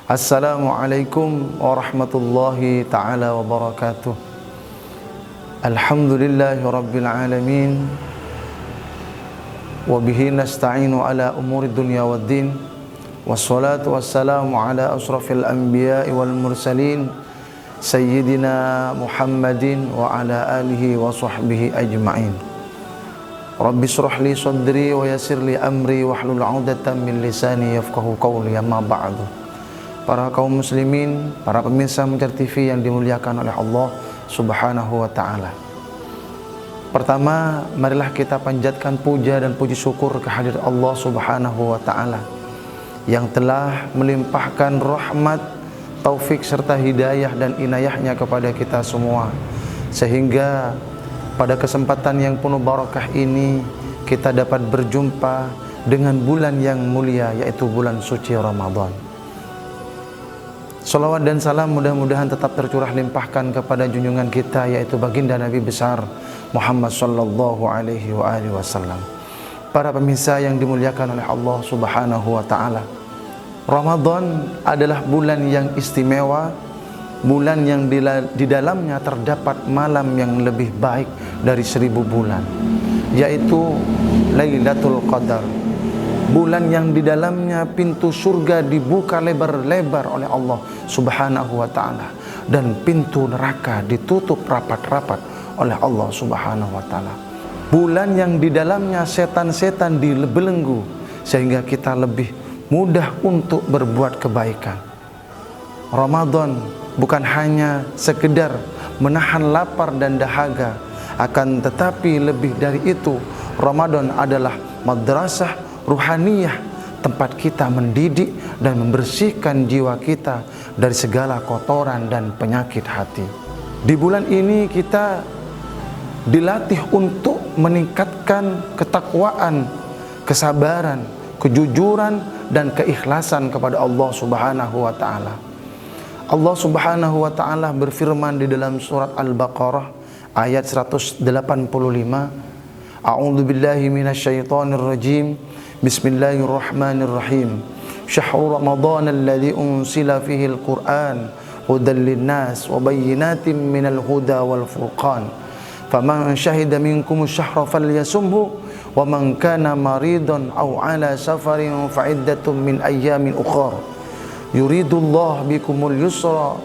Assalamualaikum warahmatullahi ta'ala wabarakatuh. Alhamdulillahi rabbil alamin. Wabihi nasta'inu ala umuri dunya waddin. Wassalatu wassalamu ala asrafil anbiya'i wal mursalin, Sayyidina Muhammadin wa ala alihi wa sahbihi ajma'in. Rabbi shrah li sadri wa yassir li amri wahlul 'uqdatam min lisani yafqahu qawli. Amma ba'du. Para kaum muslimin, para pemirsa Muncar TV yang dimuliakan oleh Allah Subhanahu wa taala. Pertama, marilah kita panjatkan puja dan puji syukur kehadirat Allah Subhanahu wa taala yang telah melimpahkan rahmat, taufik serta hidayah dan inayahnya kepada kita semua, sehingga pada kesempatan yang penuh barakah ini kita dapat berjumpa dengan bulan yang mulia, yaitu bulan suci Ramadan. Salawat dan salam mudah-mudahan tetap tercurah limpahkan kepada junjungan kita, yaitu baginda Nabi besar Muhammad sallallahu alaihi wasallam. Para pemirsa yang dimuliakan oleh Allah Subhanahu wa taala, Ramadan adalah bulan yang istimewa, bulan yang di dalamnya terdapat malam yang lebih baik dari 1000 bulan, yaitu Lailatul Qadar. Bulan yang di dalamnya pintu surga dibuka lebar-lebar oleh Allah Subhanahu wa taala, dan pintu neraka ditutup rapat-rapat oleh Allah Subhanahu wa taala. Bulan yang di dalamnya setan-setan dibelenggu sehingga kita lebih mudah untuk berbuat kebaikan. Ramadan bukan hanya sekedar menahan lapar dan dahaga, akan tetapi lebih dari itu, Ramadan adalah madrasah ruhaniyah, tempat kita mendidik dan membersihkan jiwa kita dari segala kotoran dan penyakit hati. Di bulan ini kita dilatih untuk meningkatkan ketakwaan, kesabaran, kejujuran dan keikhlasan kepada Allah Subhanahu wa taala. Allah Subhanahu wa taala berfirman di dalam surat Al-Baqarah ayat 185, A'udzu billahi minasyaitonir rajim. Bismillahirrahmanirrahim. Syahrul Ramadan alladzi unsila fihi al-Qur'an hudan lin-nas wa bayyinatin minal huda wal furqan. Faman syahida minkum asy-syahra falyasumhu wa man kana maridan aw ala safarin fa iddatun min ayyamin ukhra. Yuridullahu bikumul yusra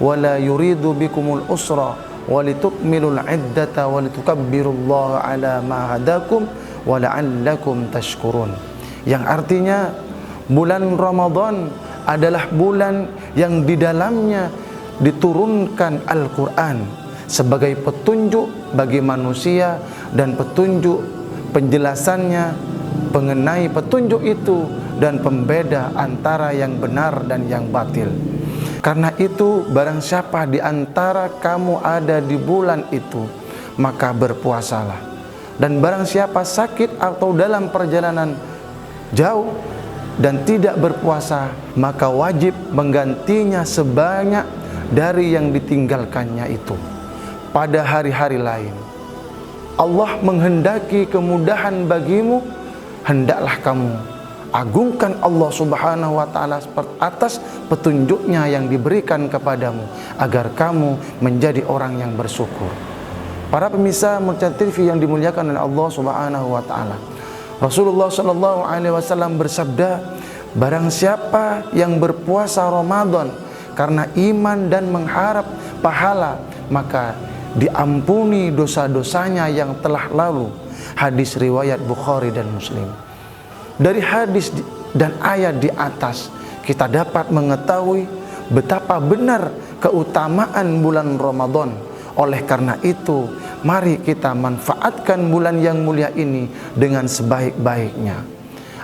wa la yuridu bikumul usra wa litukmilul iddata wa litukabbirullaha ala ma hadakum wa la'allakum tashkurun. Yang artinya bulan Ramadan adalah bulan yang di dalamnya diturunkan Al-Quran sebagai petunjuk bagi manusia, dan petunjuk penjelasannya mengenai petunjuk itu dan pembeda antara yang benar dan yang batil. Karena itu, barang siapa di antara kamu ada di bulan itu, maka berpuasalah. Dan barang siapa sakit atau dalam perjalanan jauh dan tidak berpuasa, maka wajib menggantinya sebanyak dari yang ditinggalkannya itu pada hari-hari lain. Allah menghendaki kemudahan bagimu, hendaklah kamu agungkan Allah Subhanahu wa taala atas petunjuknya yang diberikan kepadamu, agar kamu menjadi orang yang bersyukur. Para pemirsa Muncar TV yang dimuliakan oleh Allah Subhanahu wa taala, Rasulullah sallallahu alaihi wasallam bersabda, barang siapa yang berpuasa Ramadan karena iman dan mengharap pahala, maka diampuni dosa-dosanya yang telah lalu. Hadis riwayat Bukhari dan Muslim. Dari hadis dan ayat di atas kita dapat mengetahui betapa benar keutamaan bulan Ramadan. Oleh karena itu, mari kita manfaatkan bulan yang mulia ini dengan sebaik-baiknya.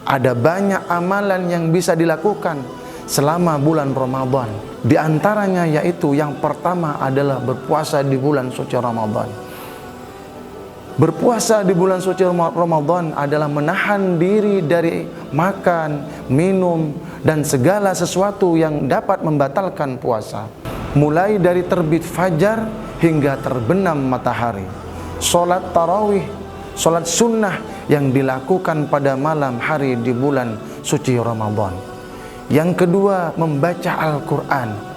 Ada banyak amalan yang bisa dilakukan selama bulan Ramadan. Di antaranya yaitu yang pertama adalah berpuasa di bulan suci Ramadan. Berpuasa di bulan suci Ramadan adalah menahan diri dari makan, minum, dan segala sesuatu yang dapat membatalkan puasa. Mulai dari terbit fajar hingga terbenam matahari. Sholat tarawih, sholat sunnah yang dilakukan pada malam hari di bulan suci Ramadan. Yang kedua, membaca Al-Quran.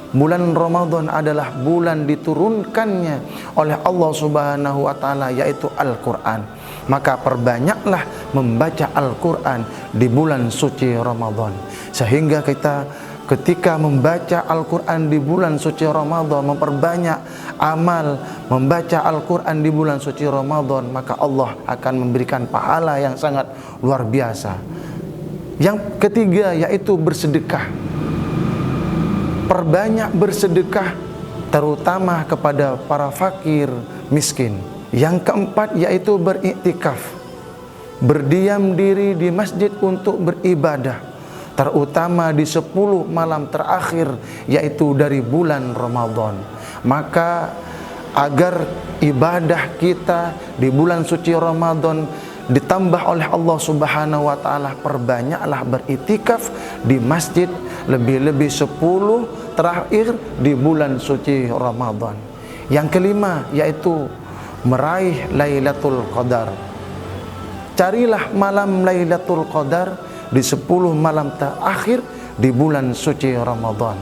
Bulan Ramadan adalah bulan diturunkannya oleh Allah Subhanahu wa Ta'ala, yaitu Al-Quran. Maka perbanyaklah membaca Al-Quran di bulan suci Ramadan, sehingga kita ketika membaca Al-Quran di bulan suci Ramadan, memperbanyak amal membaca Al-Quran di bulan suci Ramadan, maka Allah akan memberikan pahala yang sangat luar biasa. Yang ketiga yaitu bersedekah. Perbanyak bersedekah, terutama kepada para fakir miskin. Yang keempat yaitu beriktikaf, berdiam diri di masjid untuk beribadah, terutama di 10 malam terakhir yaitu dari bulan Ramadan. Maka agar ibadah kita di bulan suci Ramadan ditambah oleh Allah Subhanahu wa Ta'ala, perbanyaklah beriktikaf di masjid, lebih-lebih 10 terakhir di bulan suci Ramadan. Yang kelima yaitu meraih Lailatul Qadar. Carilah malam Lailatul Qadar di 10 malam terakhir di bulan suci Ramadan.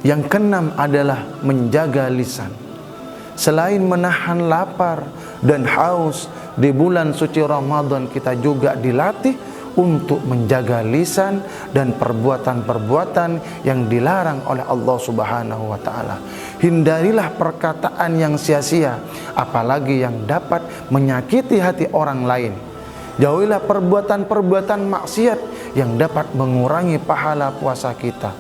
Yang keenam adalah menjaga lisan. Selain menahan lapar dan haus di bulan suci Ramadan, kita juga dilatih untuk menjaga lisan dan perbuatan-perbuatan yang dilarang oleh Allah Subhanahu wa Ta'ala. Hindarilah perkataan yang sia-sia, apalagi yang dapat menyakiti hati orang lain. Jauhilah perbuatan-perbuatan maksiat yang dapat mengurangi pahala puasa kita.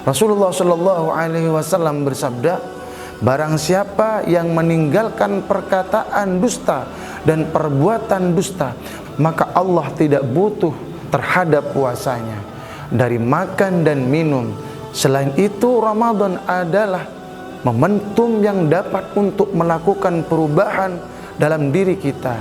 Rasulullah Shallallahu Alaihi Wasallam bersabda, barang siapa yang meninggalkan perkataan dusta dan perbuatan dusta, maka Allah tidak butuh terhadap puasanya dari makan dan minum. Selain itu, Ramadan adalah momentum yang dapat untuk melakukan perubahan dalam diri kita.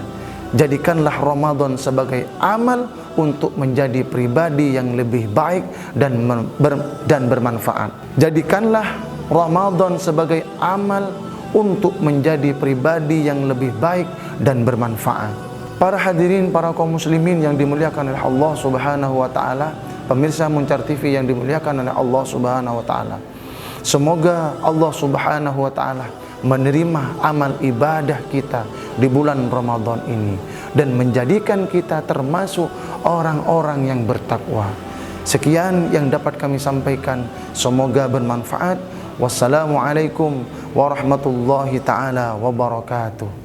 Jadikanlah Ramadan sebagai amal untuk menjadi pribadi yang lebih baik dan bermanfaat. Jadikanlah Ramadan sebagai amal untuk menjadi pribadi yang lebih baik dan bermanfaat. Para hadirin, para kaum muslimin yang dimuliakan oleh Allah Subhanahu wa Ta'ala, pemirsa Muncar TV yang dimuliakan oleh Allah Subhanahu wa Ta'ala, semoga Allah Subhanahu wa Ta'ala menerima amal ibadah kita di bulan Ramadan ini dan menjadikan kita termasuk orang-orang yang bertakwa. Sekian yang dapat kami sampaikan, semoga bermanfaat. Wassalamualaikum warahmatullahi ta'ala wabarakatuh.